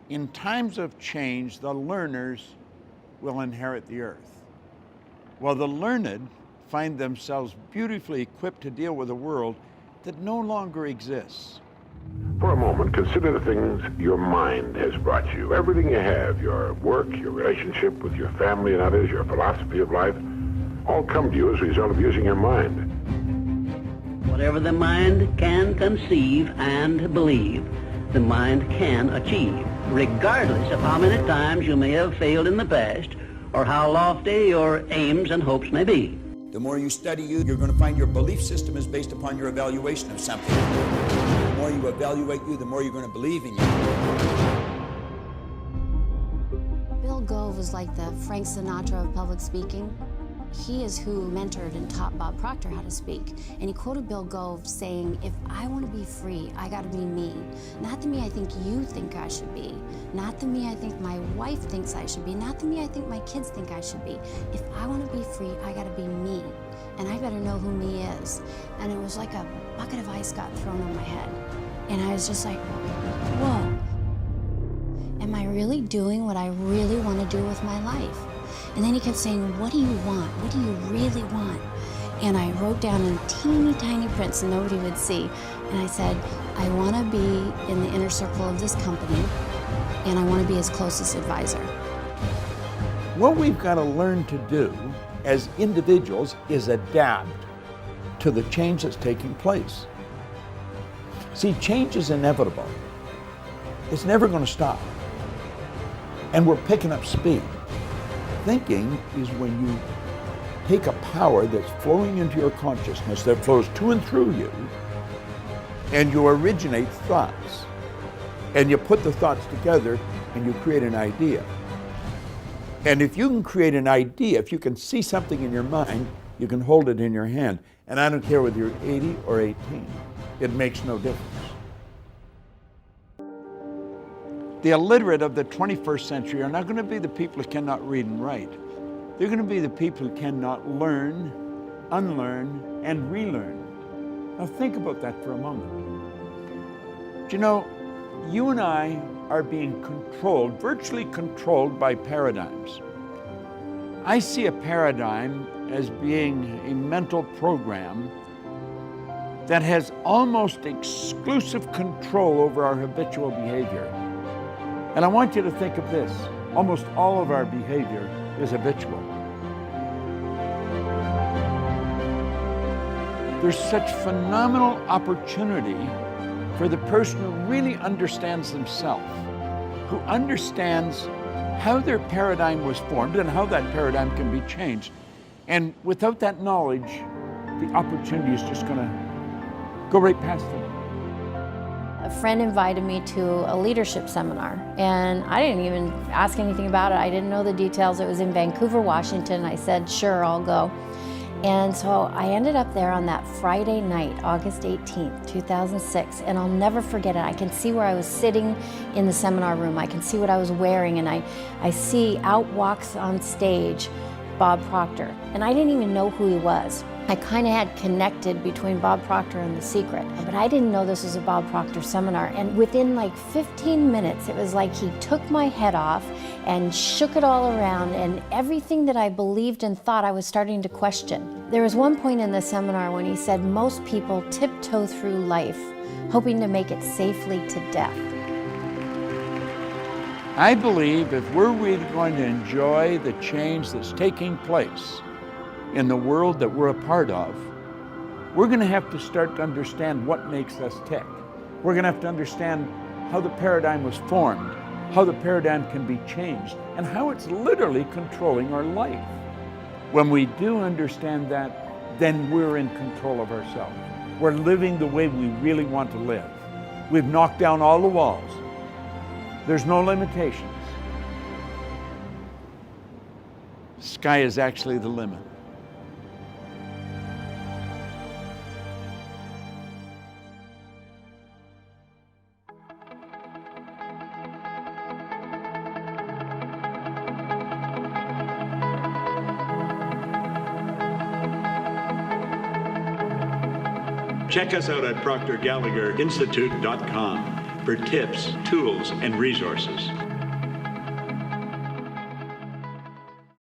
In times of change, the learners will inherit the earth, while the learned find themselves beautifully equipped to deal with a world that no longer exists. For a moment, consider the things your mind has brought you. Everything you have, your work, your relationship with your family and others, your philosophy of life, all come to you as a result of using your mind. Whatever the mind can conceive and believe, the mind can achieve, regardless of how many times you may have failed in the past or how lofty your aims and hopes may be. The more you study you're going to find your belief system is based upon your evaluation of something. The more you evaluate you, the more you're going to believe in you. Bill Gove was like the Frank Sinatra of public speaking. He is who mentored and taught Bob Proctor how to speak. And he quoted Bill Gove saying, if I want to be free, I got to be me. Not the me I think you think I should be. Not the me I think my wife thinks I should be. Not the me I think my kids think I should be. If I want to be free, I got to be me. And I better know who me is. And it was like a bucket of ice got thrown on my head. And I was just like, whoa. Am I really doing what I really want to do with my life? And then he kept saying, what do you want? What do you really want? And I wrote down in teeny tiny print so nobody would see. And I said, I want to be in the inner circle of this company, and I want to be his closest advisor. What we've got to learn to do as individuals is adapt to the change that's taking place. See, change is inevitable. It's never going to stop. And we're picking up speed. Thinking is when you take a power that's flowing into your consciousness, that flows to and through you, and you originate thoughts. And you put the thoughts together and you create an idea. And if you can create an idea, if you can see something in your mind, you can hold it in your hand. And I don't care whether you're 80 or 18. It makes no difference. The illiterate of the 21st century are not going to be the people who cannot read and write. They're going to be the people who cannot learn, unlearn, and relearn. Now think about that for a moment. Do you know, you and I are being controlled, virtually controlled by paradigms. I see a paradigm as being a mental program that has almost exclusive control over our habitual behavior. And I want you to think of this. Almost all of our behavior is habitual. There's such phenomenal opportunity for the person who really understands themselves, who understands how their paradigm was formed and how that paradigm can be changed. And without that knowledge, the opportunity is just going to go right past them. A friend invited me to a leadership seminar, and I didn't even ask anything about it. I didn't know the details. It was in Vancouver, Washington. I said, sure, I'll go. And so I ended up there on that Friday night, August 18th, 2006, and I'll never forget it. I can see where I was sitting in the seminar room. I can see what I was wearing, and I see out walks on stage Bob Proctor, and I didn't even know who he was. I kind of had connected between Bob Proctor and The Secret, but I didn't know this was a Bob Proctor seminar. And within like 15 minutes, it was like he took my head off and shook it all around, and everything that I believed and thought I was starting to question. There was one point in the seminar when he said most people tiptoe through life, hoping to make it safely to death. I believe if we're really going to enjoy the change that's taking place in the world that we're a part of, we're going to have to start to understand what makes us tick. We're going to have to understand how the paradigm was formed, how the paradigm can be changed, and how it's literally controlling our life. When we do understand that, then we're in control of ourselves. We're living the way we really want to live. We've knocked down all the walls. There's no limitations. Sky is actually the limit. Check us out at ProctorGallagherInstitute.com. for tips, tools, and resources.